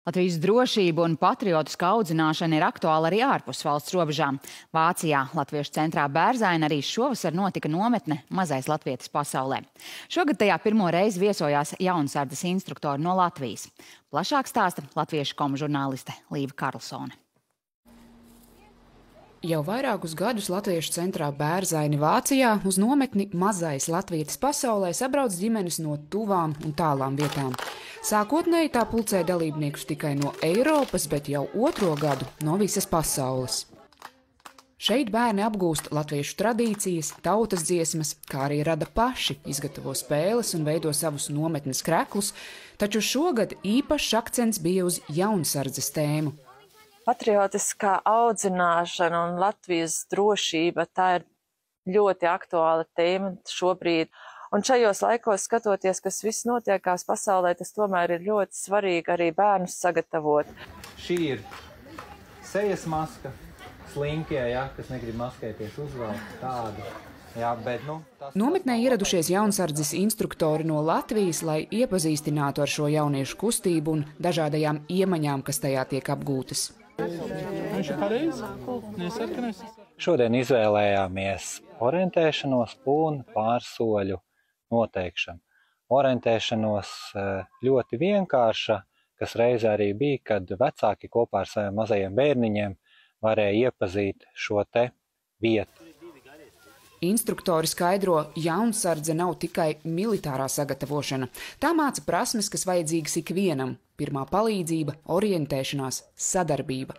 Latvijas drošība un patriotiska audzināšana ir aktuāla arī ārpus valsts robežām. Vācijā, Latviešu centrā Bērzaina, arī šovasar notika nometne Mazais latvietis pasaulē. Šogad tajā pirmo reizi viesojās jaunsardzes instruktori no Latvijas. Plašāk stāsta Latviešu komu žurnāliste Līva Karlsone. Jau vairākus gadus Latviešu centrā Bērzaini Vācijā uz nometni Mazais latvietis pasaulē sabrauc ģimenes no tuvām un tālām vietām. Sākotnēji tā pulcē dalībniekus tikai no Eiropas, bet jau otro gadu no visas pasaules. Šeit bērni apgūst latviešu tradīcijas, tautas dziesmas, kā arī rada paši, izgatavo spēles un veido savus nometnes kreklus, taču šogad īpašs akcents bija uz jaunsardzes tēmu. Patriotiskā audzināšana un Latvijas drošība, tā ir ļoti aktuāla tēma šobrīd. Un šajos laikos, skatoties, kas viss notiekās pasaulē, tas tomēr ir ļoti svarīgi arī bērnus sagatavot. Šī ir sejas maska, slinkie, kas negrib maskēties, uzvelk tādu. Nometnē ieradušies jaunsardzes instruktori no Latvijas, lai iepazīstinātu ar šo jauniešu kustību un dažādajām iemaņām, kas tajā tiek apgūtas. Šodien izvēlējāmies orientēšanos un pārsoļu noteikšanu. Orientēšanos ļoti vienkārša, kas reizē arī bija, kad vecāki kopā ar saviem mazajiem bērniņiem varēja iepazīt šo te vietu. Instruktori skaidro, jaunsardze nav tikai militārā sagatavošana. Tā māca prasmes, kas vajadzīgas ikvienam – pirmā palīdzība, orientēšanās, sadarbība.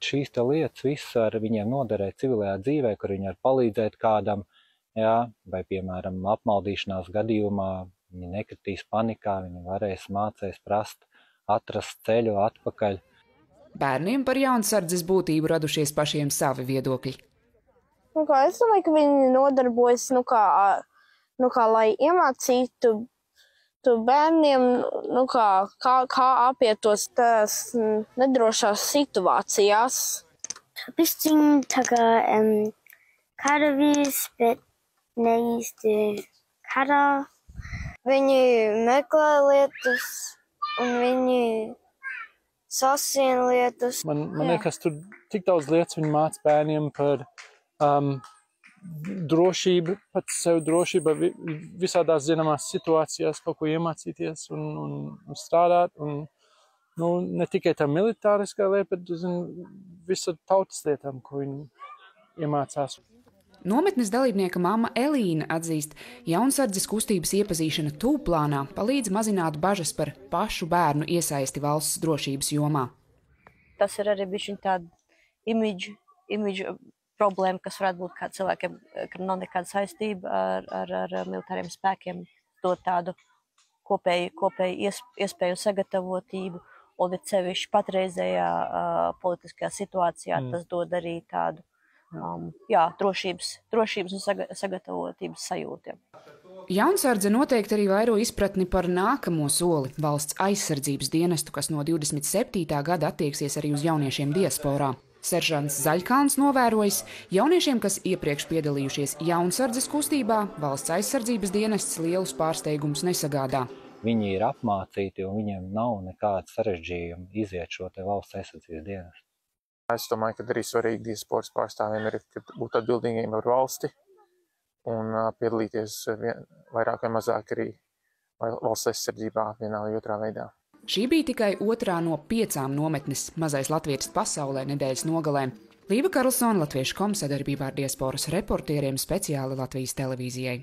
Šīs lietas viss var viņiem noderēt civilajā dzīvē, kur viņi var palīdzēt kādam, vai, piemēram, apmaldīšanās gadījumā viņi nekritīs panikā, viņi mācēs prast, atrast ceļu atpakaļ. Bērniem par jaunsardzes būtību radušies pašiem savi viedokļi. Es domāju, ka viņi nodarbojas, lai iemācītu bērniem, kā apietos tās nedrošās situācijās. Bišķiņ tā kā karavīrs, bet ne īsti karā. Viņi meklē lietas un viņi sasien lietas. Man liekas, tur tik daudz lietas viņi māca bērniem par drošību, pats sev drošība visādās zināmās situācijās kaut ko iemācīties un strādāt. Ne tikai tā militāriskā lieta, bet visu tautas lietām, ko viņi iemācās. Nometnes dalībnieka mamma Elīna atzīst, jaunsardzes kustības iepazīšana tūplānā palīdz mazināt bažas par pašu bērnu iesaisti valsts drošības jomā. Tas ir arī bišķiņ tāda imidža problēma, kas varētu būt kā cilvēkiem, kam nav nekāda saistība ar militāriem spēkiem, dot tādu kopēju iespēju sagatavotību, un it sevišķi patreizējā politiskajā situācijā tas dod arī tādu drošības un sagatavotības sajūtiem. Jaunsardze noteikti arī vairo izpratni par nākamo soli – valsts aizsardzības dienestu, kas no 27. gada attieksies arī uz jauniešiem diasporā. Seržants Zaļkalns novērojis, jauniešiem, kas iepriekš piedalījušies jaunsardzes kustībā, valsts aizsardzības dienests lielus pārsteigumus nesagādā. Viņi ir apmācīti un viņiem nav nekāda sarežģījuma iziet šo te valsts aizsardzības dienestu. Es domāju, ka arī svarīgi diasporas pārstāvjiem ir būt atbildīgiem par valsti un piedalīties vairāk vai mazāk arī valsts aizsardzībā vienā vai otrā veidā. Šī bija tikai otrā no 5 nometnes Mazais latvietis pasaulē nedēļas nogalē. Līva Karlsone, Latviešu komu sadarbībā ar diasporas reportieriem speciāli Latvijas televīzijai.